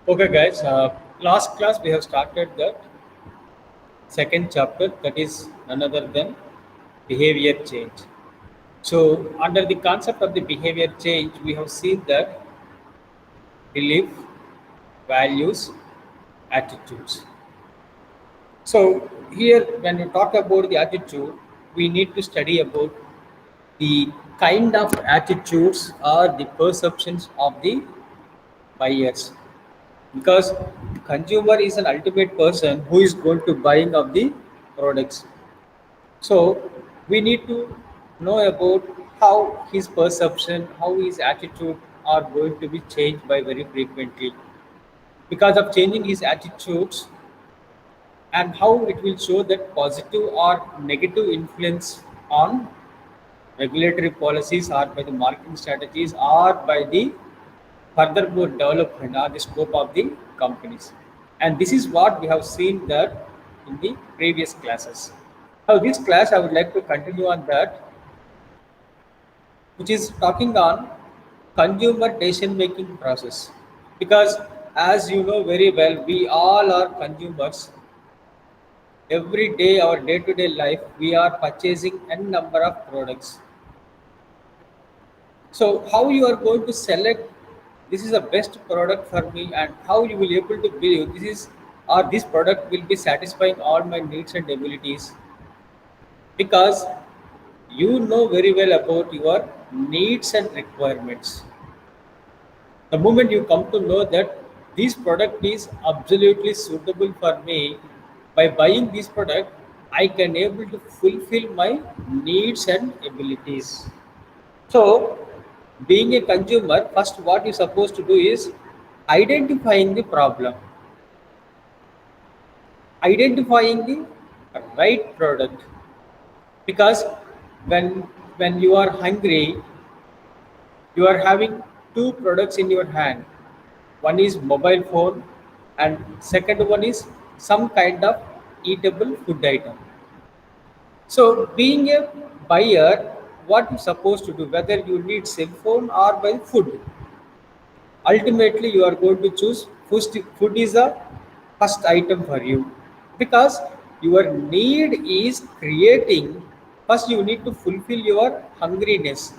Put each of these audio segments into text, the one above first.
Okay, guys. Last class we have started the second chapter, that is none other than behavior change. So, under the concept of the behavior change, we have seen that belief, values, attitudes. So, here when we talk about the attitude, we need to study about the kind of attitudes or the perceptions of the buyers, because consumer is an ultimate person who is going to buying of the products. So we need to know about how his perception, how his attitude are going to be changed by very frequently. Because of changing his attitudes, and how it will show that positive or negative influence on regulatory policies or by the marketing strategies or by the furthermore development or the scope of the companies. And this is what we have seen that in the previous classes. Now, this class I would like to continue on that, which is talking on consumer decision making process. Because as you know very well, we all are consumers. Every day, our day to day life, we are purchasing n number of products. So how you are going to select this is the best product for me, and how you will able to believe this is or this product will be satisfying all my needs and abilities, because you know very well about your needs and requirements. The moment you come to know that this product is absolutely suitable for me, by buying this product, I can able to fulfill my needs and abilities. So, being a consumer, first what you're supposed to do is identifying the problem, identifying the right product. Because when when you are hungry, you are having two products in your hand. One is mobile phone, and second one is some kind of eatable food item. So, being a buyer, what you supposed to do, whether you need cell phone or buy food, ultimately you are going to choose food is the first item for you, because your need is creating. First you need to fulfill your hungriness.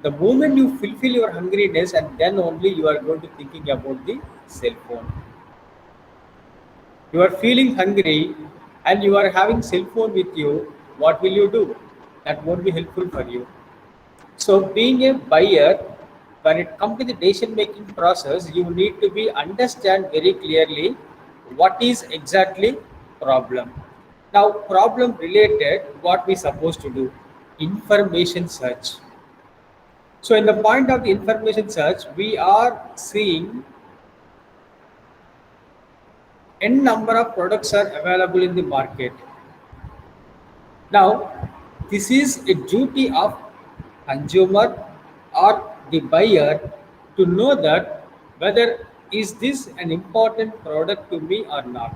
The moment you fulfill your hungriness, and then only you are going to thinking about the cell phone. You are feeling hungry and you are having cell phone with you, what will you do? That won't be helpful for you. So, being a buyer, when it comes to the decision making process, you need to be understand very clearly what is exactly problem. Now, problem related, what we supposed to do? Information search. So, in the point of the information search, we are seeing n number of products are available in the market. Now, this is a duty of consumer or the buyer to know that whether is this an important product to me or not.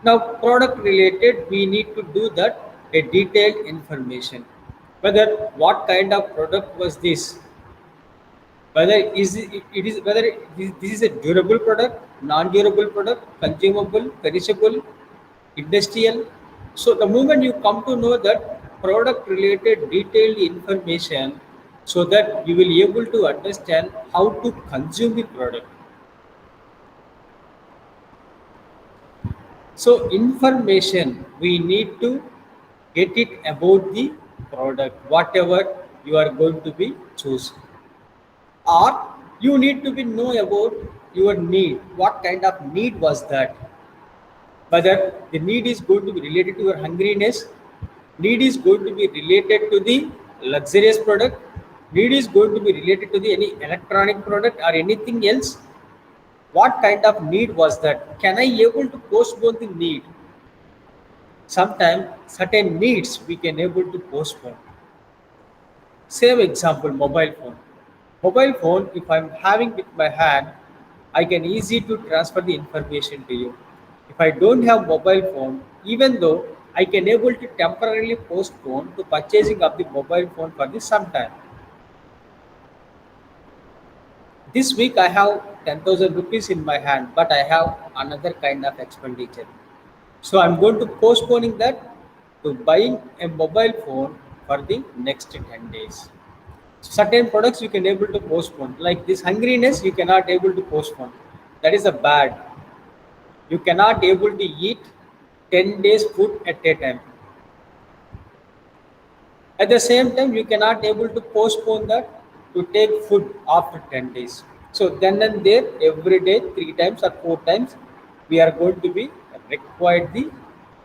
Now, product related, we need to do that a detailed information. Whether what kind of product was this, whether it is whether this is a durable product, non-durable product, consumable, perishable, industrial. So the moment you come to know that product related detailed information, so that you will be able to understand how to consume the product. So information we need to get it about the product, whatever you are going to be choose. Or you need to be know about your need, what kind of need was that, whether the need is going to be related to your hungriness, need is going to be related to the luxurious product, need is going to be related to the any electronic product or anything else. What kind of need was that? Can I able to postpone the need? Sometimes certain needs we can able to postpone. Same example, mobile phone. Mobile phone, if I'm having with my hand, I can easy to transfer the information to you. If I don't have mobile phone, even though I can able to temporarily postpone to purchasing of the mobile phone for this some time. This week I have 10,000 rupees in my hand, but I have another kind of expenditure. So I'm going to postponing that to buying a mobile phone for the next 10 days. Certain products you can able to postpone, like this hungriness you cannot able to postpone. That is a bad. You cannot able to eat 10 days food at a time. At the same time, you cannot able to postpone that to take food after 10 days. So then and there, every day, 3 times or 4 times, we are going to be required the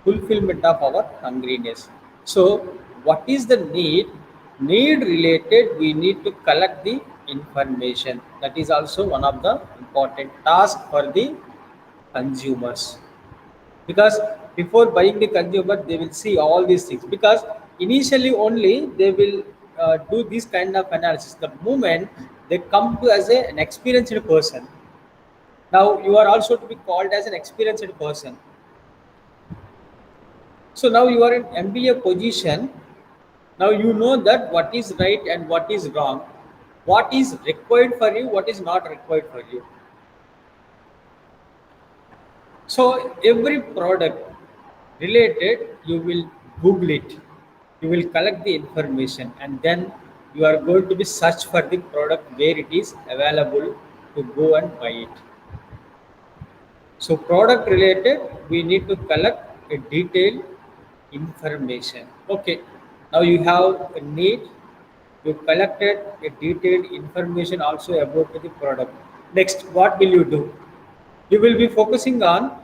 fulfillment of our hungriness. So what is the need? Need related, we need to collect the information. That is also one of the important task for the consumers, because before buying the consumer they will see all these things, because initially only they will do this kind of analysis. The moment they come to as an experienced person, now you are also to be called as an experienced person. So now you are in MBA position. Now you know that what is right and what is wrong, what is required for you, what is not required for you. So every product related, you will Google it, you will collect the information, and then you are going to be search for the product where it is available to go and buy it. So product related, we need to collect a detailed information. Okay, now you have a need, you collected a detailed information also about the product. Next, what will you do? You will be focusing on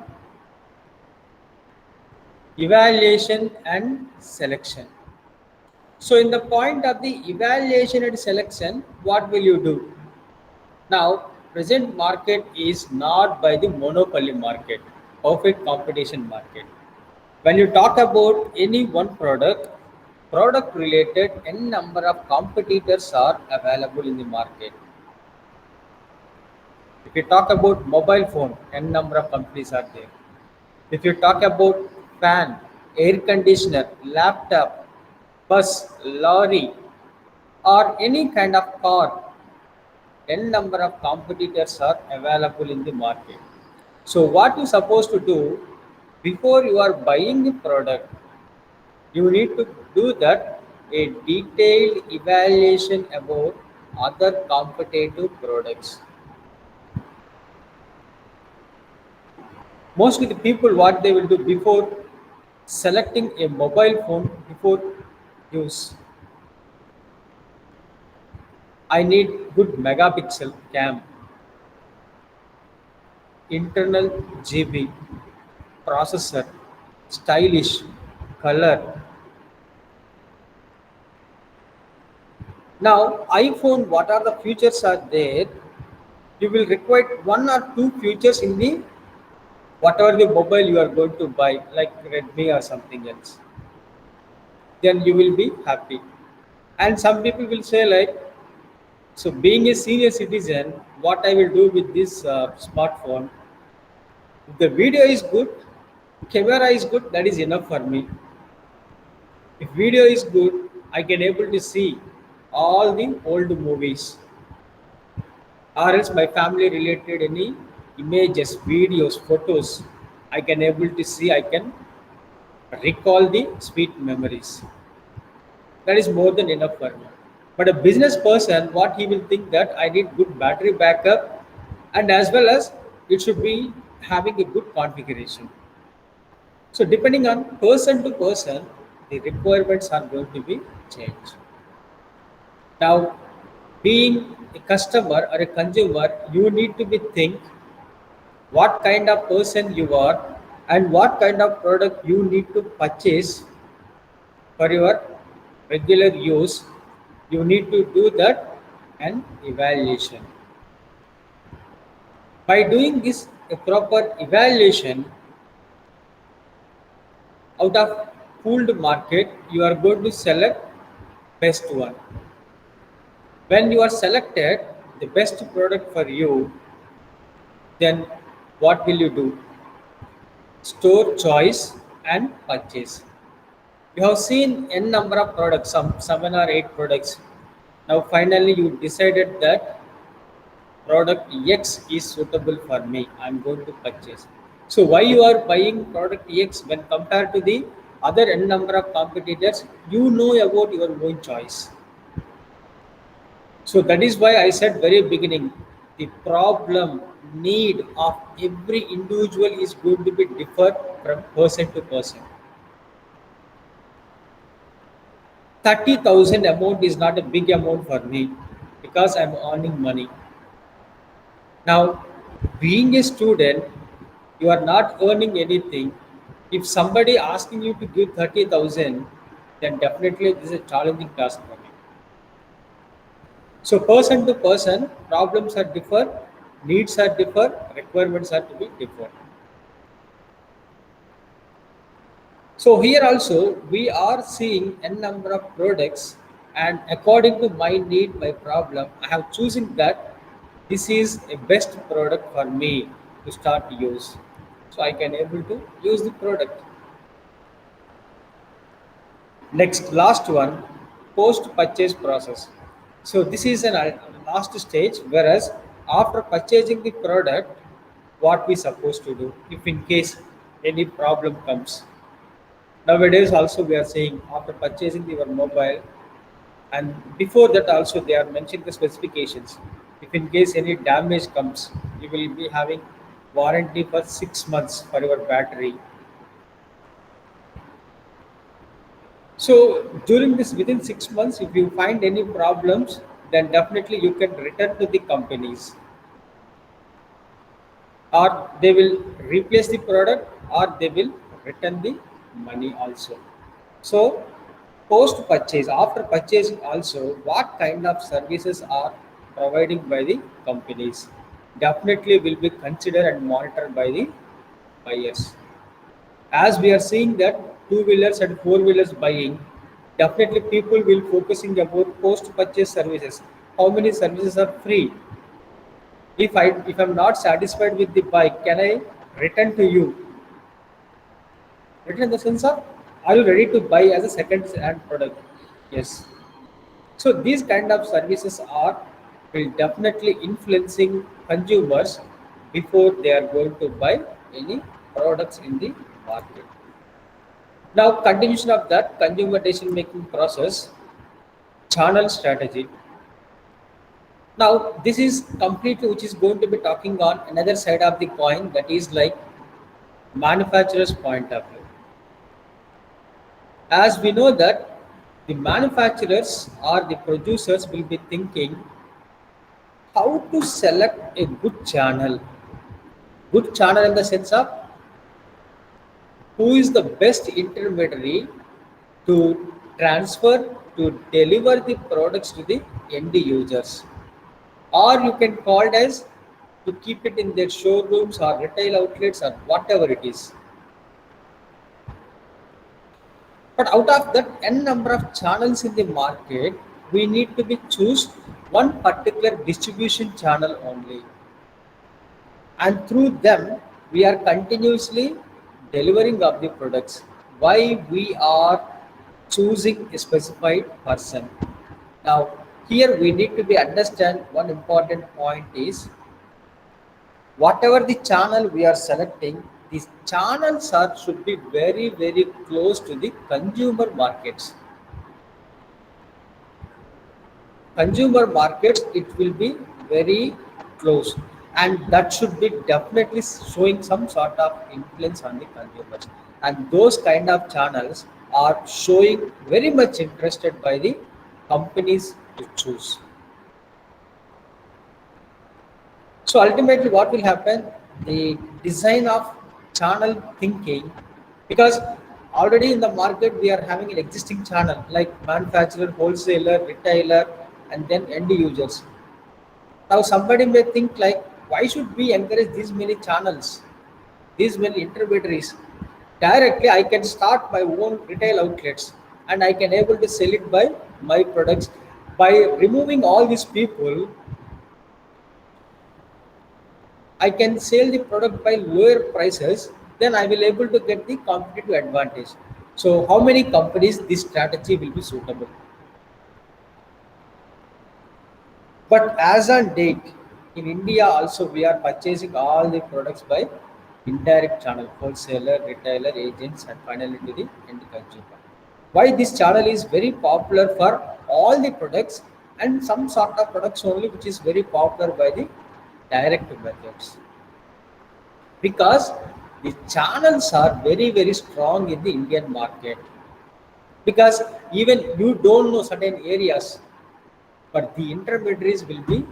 evaluation and selection. So in the point of the evaluation and selection, what will you do? Now, present market is not by the monopoly market, perfect competition market. When you talk about any one product, product related, n number of competitors are available in the market. If you talk about mobile phone, n number of companies are there. If you talk about fan, air conditioner, laptop, bus, lorry, or any kind of car, n number of competitors are available in the market. So what you supposed to do before you are buying the product, you need to do that a detailed evaluation about other competitive products. Mostly the people what they will do before selecting a mobile phone before use, I need good megapixel cam, internal GB, processor, stylish, color. Now iPhone, what are the features are there? You will require one or two features in the whatever the mobile you are going to buy, like Redmi or something else. Then you will be happy. And some people will say like, so being a senior citizen, what I will do with this smartphone? If the video is good, camera is good, that is enough for me. If video is good, I can able to see all the old movies, or else my family related any images, videos, photos. I can able to see. I can recall the sweet memories. That is more than enough for me. But a business person, what he will think that I need good battery backup, and as well as it should be having a good configuration. So depending on person to person, the requirements are going to be changed. Now, being a customer or a consumer, you need to be think what kind of person you are and what kind of product you need to purchase for your regular use. You need to do that and evaluation. By doing this a proper evaluation out of pooled market, you are going to select best one. When you are selected the best product for you, then what will you do? Store choice and purchase. You have seen n number of products, some 7 or 8 products. Now finally you decided that product X is suitable for me. I'm going to purchase. So why you are buying product X when compared to the other n number of competitors? You know about your own choice. So that is why I said very beginning, the problem need of every individual is going to be differ from person to person. 30,000 amount is not a big amount for me because I'm earning money. Now, being a student, you are not earning anything. If somebody asking you to give 30,000, then definitely this is a challenging task for me. So person to person, problems are differ, needs are differ, requirements are to be different. So here also we are seeing n number of products, and according to my need, my problem, I have chosen that this is a best product for me to start to use. So I can able to use the product. Next, last one, post purchase process. So this is an last stage, whereas after purchasing the product, what we supposed to do if in case any problem comes. Nowadays also we are saying after purchasing your mobile, and before that also they are mentioning the specifications. If in case any damage comes, you will be having warranty for 6 months for your battery. So during this within 6 months, if you find any problems, then definitely you can return to the companies, or they will replace the product, or they will return the money also. So post purchase, after purchasing also, what kind of services are providing by the companies? Definitely will be considered and monitored by the buyers. As we are seeing that two wheelers and four wheelers buying, definitely people will focusing about post purchase services. How many services are free? If I'm not satisfied with the bike, can I return to you? Return in the sense of, are you ready to buy as a second hand product? Yes. So these kind of services are will definitely influencing consumers before they are going to buy any products in the market. Now, continuation of that consumer decision making process, channel strategy. Now, this is completely which is going to be talking on another side of the coin, that is like manufacturer's point of view. As we know that the manufacturers or the producers will be thinking how to select a good channel in the sense of who is the best intermediary to transfer to deliver the products to the end users, or you can call it as to keep it in their showrooms or retail outlets or whatever it is. But out of that n number of channels in the market, we need to be choose one particular distribution channel only, and through them we are continuously delivering of the products. Why we are choosing a specified person? Now here we need to be understand one important point is, whatever the channel we are selecting, these channels are should be very close to the consumer markets. It will be very close, and that should be definitely showing some sort of influence on the consumers, and those kind of channels are showing very much interested by the companies to choose. So ultimately, what will happen? The design of channel thinking, because already in the market we are having an existing channel like manufacturer, wholesaler, retailer, and then end users. Now somebody may think like, why should we encourage these many channels, these many intermediaries? Directly, I can start my own retail outlets, and I can able to sell it by my products. By removing all these people, I can sell the product by lower prices, then I will able to get the competitive advantage. So how many companies this strategy will be suitable? But as on date, In India also we are purchasing all the products by indirect channel, wholesaler, retailer, agents, and finally to the end consumer. Why this channel is very popular for all the products and some sort of products only which is very popular by the direct methods, because the channels are very strong in the Indian market, because even you don't know certain areas, but the intermediaries will be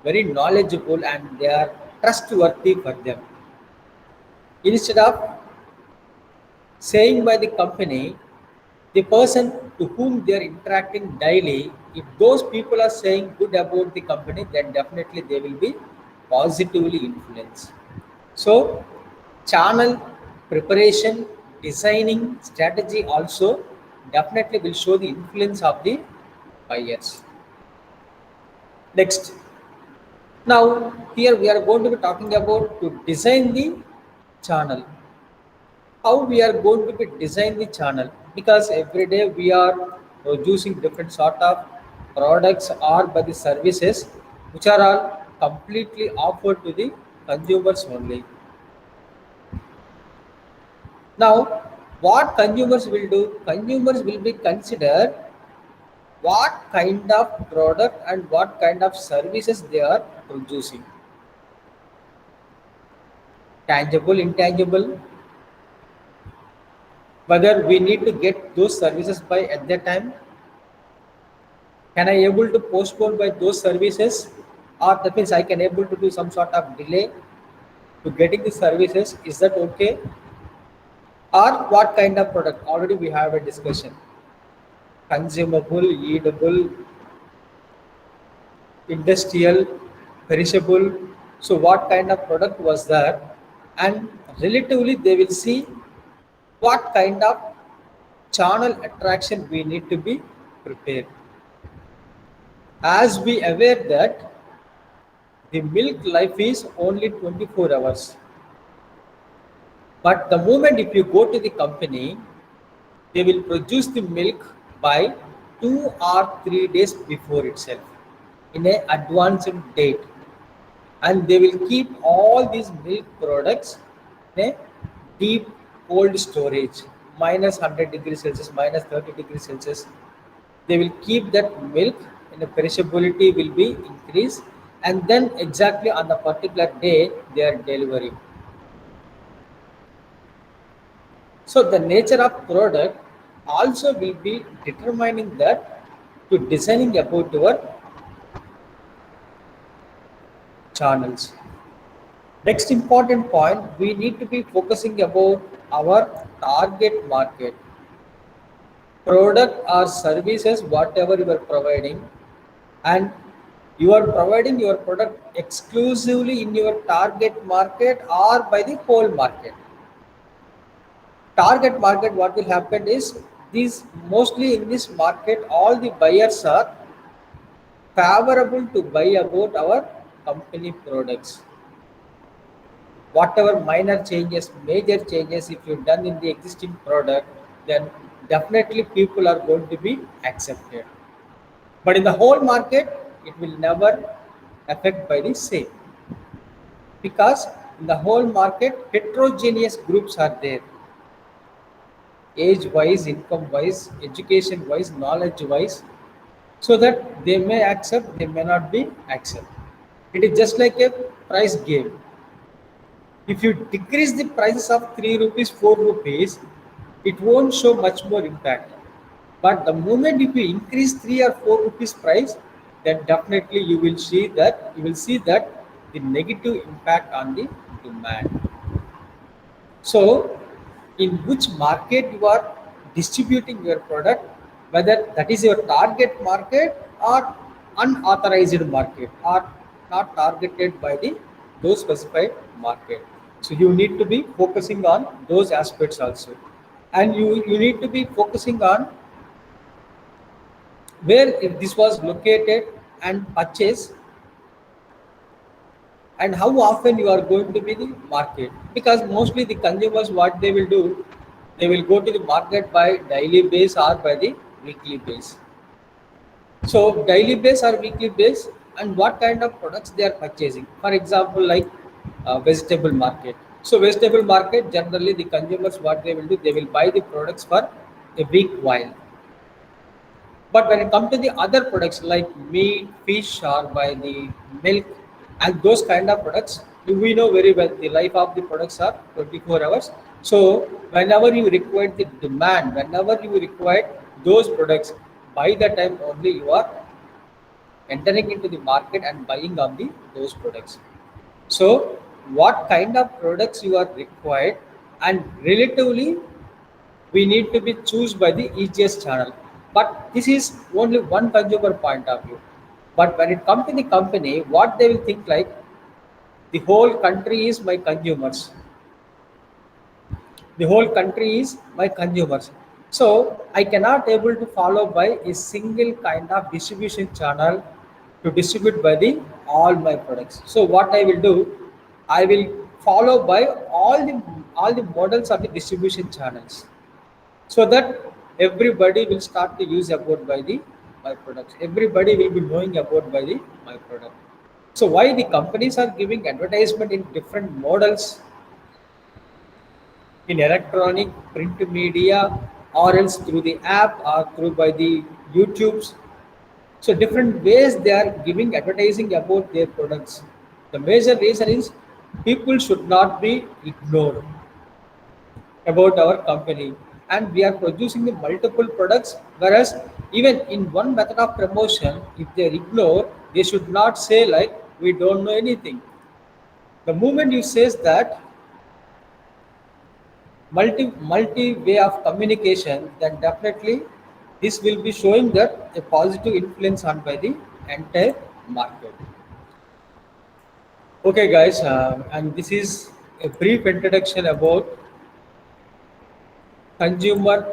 very knowledgeable and they are trustworthy for them. Instead of saying by the company, the person to whom they are interacting daily, if those people are saying good about the company, then definitely they will be positively influenced. So, channel preparation, designing strategy also definitely will show the influence of the buyers. Next, now here we are going to be talking about to design the channel. How we are going to be design the channel, because every day we are producing different sort of products or by the services which are all completely offered to the consumers only. Now, what consumers will do? Consumers will be consider what kind of product and what kind of services they are producing. Tangible, intangible, whether we need to get those services by at that time, can I able to postpone by those services, or that means I can able to do some sort of delay to getting the services, is that okay? Or what kind of product, already we have a discussion, consumable, eatable, industrial, perishable. So what kind of product was that, and relatively they will see what kind of channel attraction we need to be prepared. As we aware that the milk life is only 24 hours, but the moment if you go to the company, they will produce the milk by 2 or 3 days before itself in a advanced date, and they will keep all these milk products in a deep cold storage, minus 100 degrees Celsius, minus 30 degrees Celsius. They will keep that milk and the perishability will be increased, and then exactly on the particular day they are delivering. So the nature of product also will be determining that to designing about your channels. Next important point, we need to be focusing about our target market. Product or services, whatever you are providing, and you are providing your product exclusively in your target market or by the whole market. Target market, what will happen is, these mostly in this market all the buyers are favorable to buy about our company products. Whatever minor changes, major changes if you've done in the existing product, then definitely people are going to be accepted. But in the whole market, it will never affect by the same, because in the whole market heterogeneous groups are there, age wise, income wise, education wise, knowledge wise, so that they may accept, they may not be accept. It is just like a price game. If you decrease the prices of 3 rupees, 4 rupees, it won't show much more impact. But the moment if you increase 3 or 4 rupees price, then definitely you will see that the negative impact on the demand. So, in which market you are distributing your product, whether that is your target market or unauthorized market, or not targeted by the those specified market. So you need to be focusing on those aspects also, and you need to be focusing on where if this was located and purchased, and how often you are going to be the market, because mostly the consumers what they will do, they will go to the market by daily base or by the weekly base. So daily base or weekly base, and what kind of products they are purchasing. For example, like vegetable market. So vegetable market, generally the consumers, what they will do, they will buy the products for a week while. But when it comes to the other products like meat, fish, or by the milk, and those kind of products, we know very well the life of the products are 24 hours. So whenever you require the demand, whenever you require those products, by the time only you are entering into the market and buying on the those products. So what kind of products you are required, and relatively we need to be choose by the easiest channel. But this is only one consumer point of view. But when it comes to the company, what they will think like, the whole country is my consumers. The whole country is my consumers. So I cannot able to follow by a single kind of distribution channel to distribute by the all my products. So what I will do, I will follow by all the models of the distribution channels, so that everybody will start to use about by the my products, everybody will be knowing about by the my product. So why the companies are giving advertisement in different models, in electronic print media, or else through the app or through by the YouTubes. So different ways they are giving advertising about their products. The major reason is people should not be ignored about our company, and we are producing the multiple products, whereas even in one method of promotion, if they ignore, they should not say like we don't know anything. The moment you says that multi way of communication, then definitely this will be showing that a positive influence on by the entire market. Okay guys, and this is a brief introduction about consumer